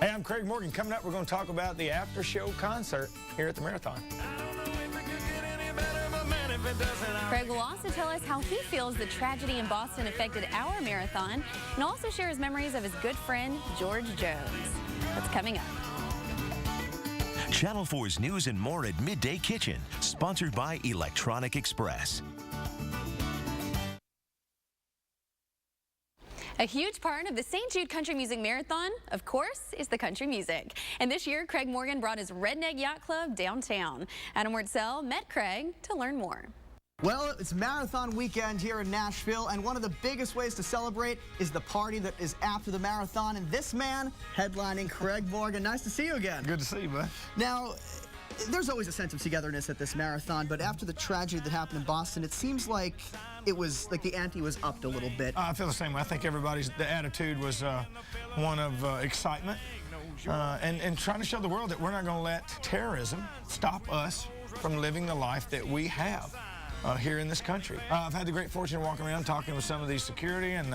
Hey, I'm Craig Morgan. Coming up, we're going to talk about the after-show concert here at the Marathon. Craig will also tell us how he feels the tragedy in Boston affected our marathon, and also share his memories of his good friend, George Jones. That's coming up. Channel 4's News and More at Midday Kitchen, sponsored by Electronic Express. A huge part of the St. Jude Country Music Marathon, of course, is the country music. And this year, Craig Morgan brought his Redneck Yacht Club downtown. Adam Wurtzel met Craig to learn more. Well, it's marathon weekend here in Nashville, and one of the biggest ways to celebrate is the party that is after the marathon. And this man headlining, Craig Morgan. Nice to see you again. Good to see you, bud. Now, there's always a sense of togetherness at this marathon, but after the tragedy that happened in Boston, it seems like it was like the ante was upped a little bit. I feel the same way. I think the attitude was one of excitement and trying to show the world that we're not going to let terrorism stop us from living the life that we have here in this country. I've had the great fortune of walking around talking with some of the security and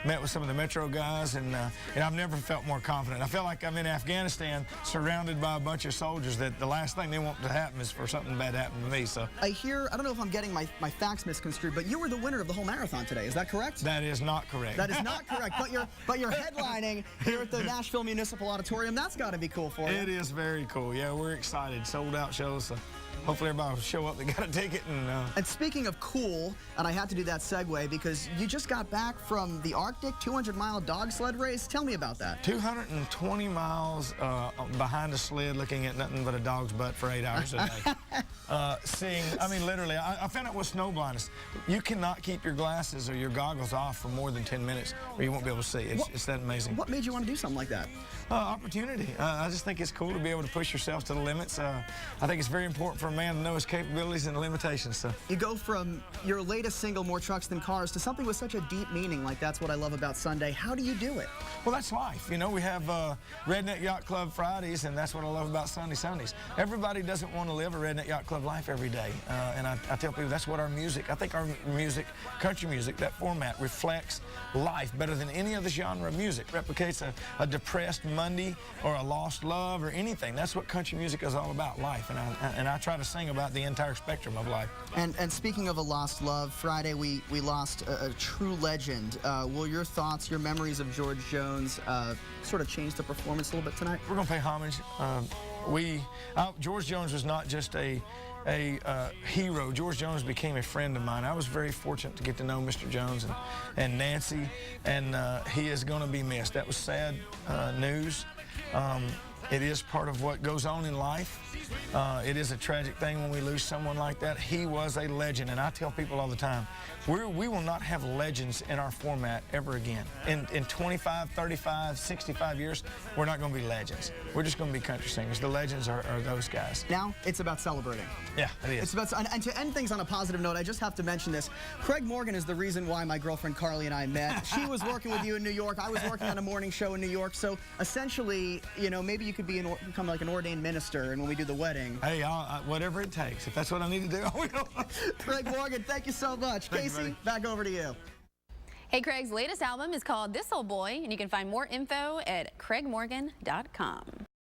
met with some of the Metro guys, and I've never felt more confident. I feel like I'm in Afghanistan surrounded by a bunch of soldiers that the last thing they want to happen is for something bad to happen to me. So I don't know if I'm getting my facts misconstrued, but you were the winner of the whole marathon today. Is that correct? That is not correct. That is not correct. But you're headlining here at the Nashville Municipal Auditorium. That's got to be cool for you. It is very cool. Yeah, we're excited. Sold out shows. So hopefully everybody will show up. They got a ticket. And speaking of cool, and I had to do that segue because you just got back from the Arctic 200-mile dog sled race. Tell me about that. 220 miles behind a sled looking at nothing but a dog's butt for 8 hours a day. Seeing, I mean, literally, I found out with snow blindness, you cannot keep your glasses or your goggles off for more than 10 minutes or you won't be able to see. It's that amazing. What made you want to do something like that? Opportunity. I just think it's cool to be able to push yourself to the limits. I think it's very important for a man to know his capabilities and limitations. So you go from your latest single, More Trucks Than Cars, to something with such a deep meaning. Like, that's what I love about Sunday. How do you do it? Well, that's life. You know, we have Redneck Yacht Club Fridays, and that's what I love about Sundays. Everybody doesn't want to live a Redneck Yacht Club life every day. And I tell people that's what our music, I think our music, country music, that format reflects life better than any other genre of music. Replicates a depressed Monday or a lost love or anything. That's what country music is all about, life. And I try to sing about the entire spectrum of life. And speaking of a lost love, Friday we lost a true legend. Will your thoughts, your memories of George Jones sort of change the performance a little bit tonight? We're going to pay homage. George Jones was not just a hero. George Jones became a friend of mine. I was very fortunate to get to know Mr. Jones and Nancy, and he is going to be missed. That was sad news. It is part of what goes on in life. It is a tragic thing when we lose someone like that. He was a legend, and I tell people all the time, we will not have legends in our format ever again. In 25, 35, 65 years, we're not going to be legends. We're just going to be country singers. The legends are those guys. Now, it's about celebrating. Yeah, it is. It's about, and to end things on a positive note, I just have to mention this. Craig Morgan is the reason why my girlfriend Carly and I met. She was working with you in New York. I was working on a morning show in New York. So essentially, you know, maybe you could become like an ordained minister, and when we do the wedding. Hey, whatever it takes. If that's what I need to do, I will. Craig Morgan, thank you so much. Casey, back over to you. Hey, Craig's latest album is called This Old Boy, and you can find more info at craigmorgan.com.